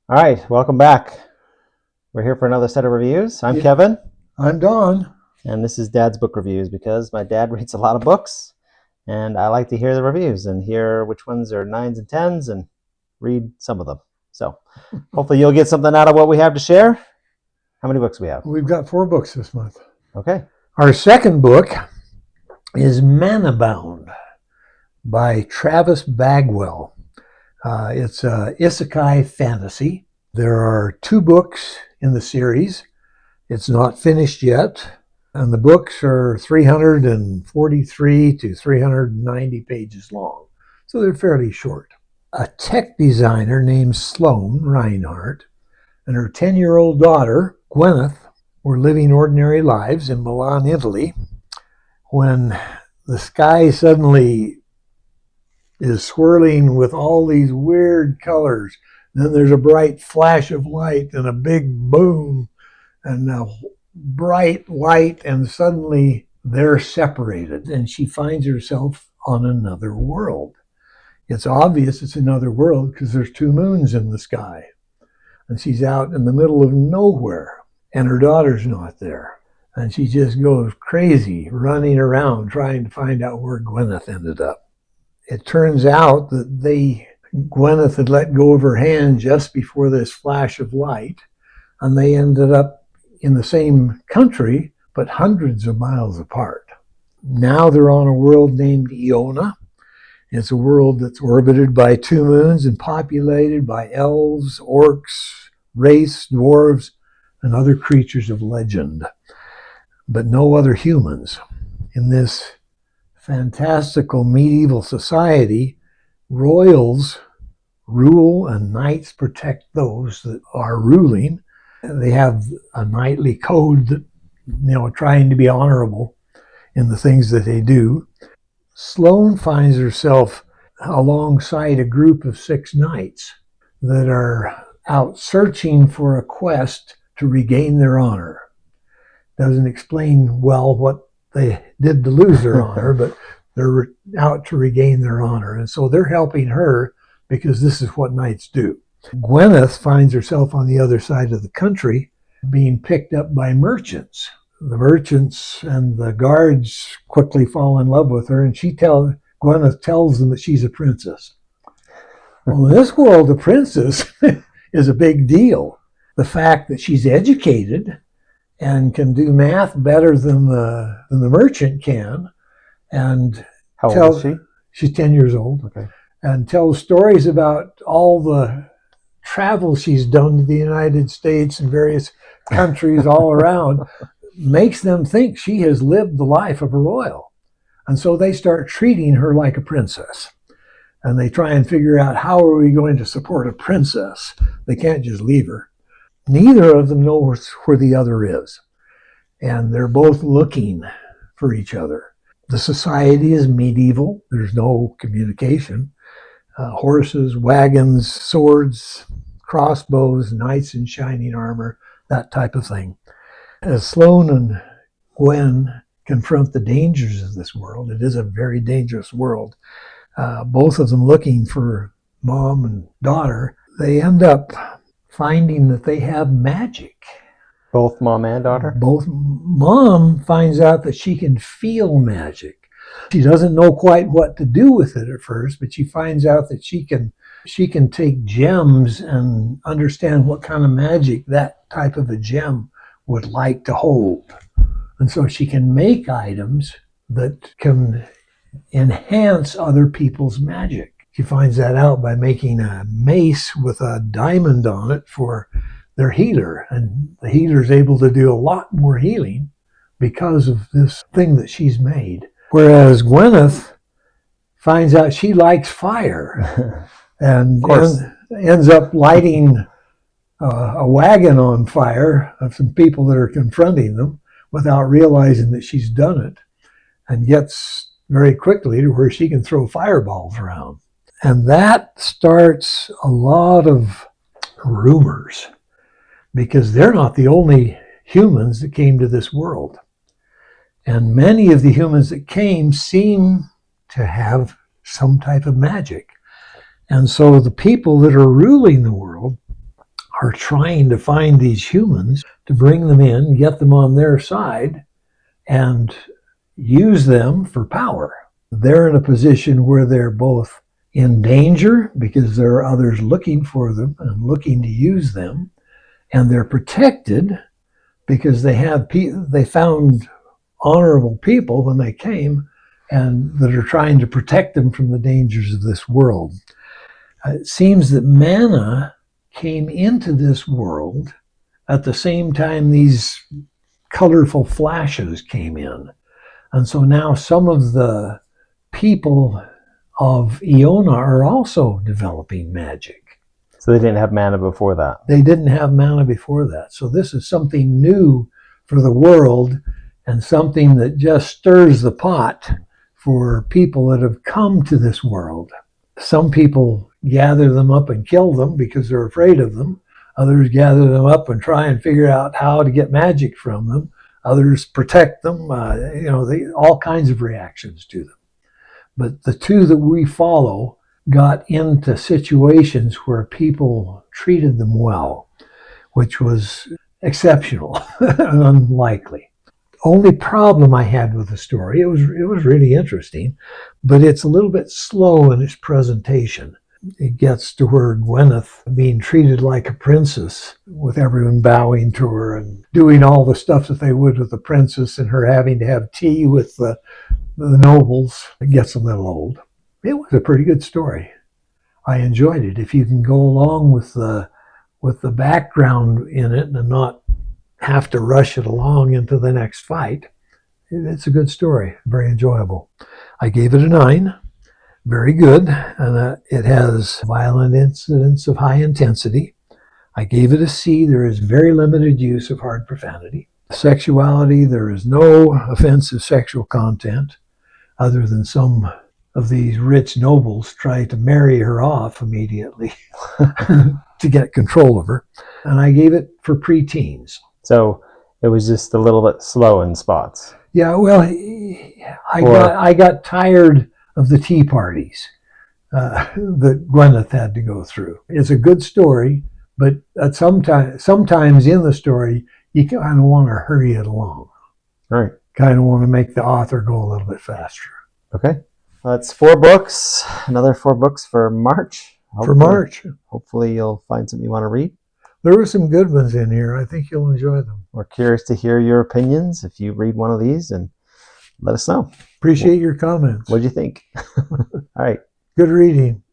All right, welcome back. We're here for another set of reviews. I'm Kevin. I'm Don. And this is Dad's Book Reviews because my dad reads a lot of books and I like to hear the reviews and hear which ones are 9s and 10s and read some of them. So hopefully you'll get something out of what we have to share. How many books do we have? We've got 4 books this month. Okay. Our second book is Manabound by Travis Bagwell. It's a Isekai fantasy. There are 2 books in the series. It's not finished yet, and the books are 343 to 390 pages long, so they're fairly short. A tech designer named Sloane Reinhardt and her 10-year-old daughter, Gwyneth, were living ordinary lives in Milan, Italy, when the sky suddenly is swirling with all these weird colors. Then there's a bright flash of light and a big boom and a bright light, and suddenly they're separated and she finds herself on another world. It's obvious it's another world because there's 2 moons in the sky and she's out in the middle of nowhere and her daughter's not there. And she just goes crazy running around trying to find out where Gwyneth ended up. It turns out that Gwyneth had let go of her hand just before this flash of light, and they ended up in the same country, but hundreds of miles apart. Now they're on a world named Iona. It's a world that's orbited by 2 moons and populated by elves, orcs, wraiths, dwarves, and other creatures of legend, but no other humans. In this fantastical medieval society, royals rule and knights protect those that are ruling. They have a knightly code that, trying to be honorable in the things that they do. Sloane finds herself alongside a group of 6 knights that are out searching for a quest to regain their honor. Doesn't explain well what they did to lose their honor, but they're out to regain their honor. And so they're helping her because this is what knights do. Gwyneth finds herself on the other side of the country being picked up by merchants. The merchants and the guards quickly fall in love with her, and Gwyneth tells them that she's a princess. Well, in this world, a princess is a big deal. The fact that she's educated and can do math better than the merchant can, and How old is she? She's 10 years old. Okay. And tells stories about all the travel she's done to the United States and various countries all around, makes them think she has lived the life of a royal. And so they start treating her like a princess. And they try and figure out, how are we going to support a princess? They can't just leave her. Neither of them knows where the other is. And they're both looking for each other. The society is medieval. There's no communication. Horses, wagons, swords, crossbows, knights in shining armor, that type of thing. As Sloane and Gwen confront the dangers of this world, it is a very dangerous world, both of them looking for mom and daughter, they end up finding that they have magic. Both mom and daughter? Both. Mom finds out that she can feel magic. She doesn't know quite what to do with it at first, but she finds out that she can take gems and understand what kind of magic that type of a gem would like to hold. And so she can make items that can enhance other people's magic. She finds that out by making a mace with a diamond on it for their healer. And the healer's able to do a lot more healing because of this thing that she's made. Whereas Gwyneth finds out she likes fire and ends up lighting a wagon on fire of some people that are confronting them without realizing that she's done it, and gets very quickly to where she can throw fireballs around. And that starts a lot of rumors, because they're not the only humans that came to this world. And many of the humans that came seem to have some type of magic. And so the people that are ruling the world are trying to find these humans to bring them in, get them on their side, and use them for power. They're in a position where they're both in danger because there are others looking for them and looking to use them, and they're protected because they found honorable people when they came and that are trying to protect them from the dangers of this world. It seems that Mana came into this world at the same time these colorful flashes came in. And so now some of the people of Iona are also developing magic. So they didn't have mana before that. They didn't have mana before that. So this is something new for the world and something that just stirs the pot for people that have come to this world. Some people gather them up and kill them because they're afraid of them. Others gather them up and try and figure out how to get magic from them. Others protect them. All kinds of reactions to them. But the two that we follow got into situations where people treated them well, which was exceptional and unlikely. Only problem I had with the story, it was really interesting, but it's a little bit slow in its presentation. It gets to where Gwyneth being treated like a princess, with everyone bowing to her and doing all the stuff that they would with the princess, and her having to have tea with the nobles. It gets a little old. It was a pretty good story. I enjoyed it. If you can go along with the background in it and not have to rush it along into the next fight, it's a good story. Very enjoyable. I gave it a 9. Very good. And it has violent incidents of high intensity. I gave it a C. There is very limited use of hard profanity. Sexuality, there is no offensive sexual content, other than some of these rich nobles try to marry her off immediately to get control of her. And I gave it for preteens. So it was just a little bit slow in spots. Yeah, well, I got tired of the tea parties that Gwyneth had to go through. It's a good story, but sometimes in the story, you kind of want to hurry it along. Right. Kind of want to make the author go a little bit faster. Okay. That's 4 books. Another 4 books for March. Hopefully you'll find something you want to read. There were some good ones in here. I think you'll enjoy them. We're curious to hear your opinions if you read one of these, and let us know. Appreciate your comments. What do you think? All right. Good reading.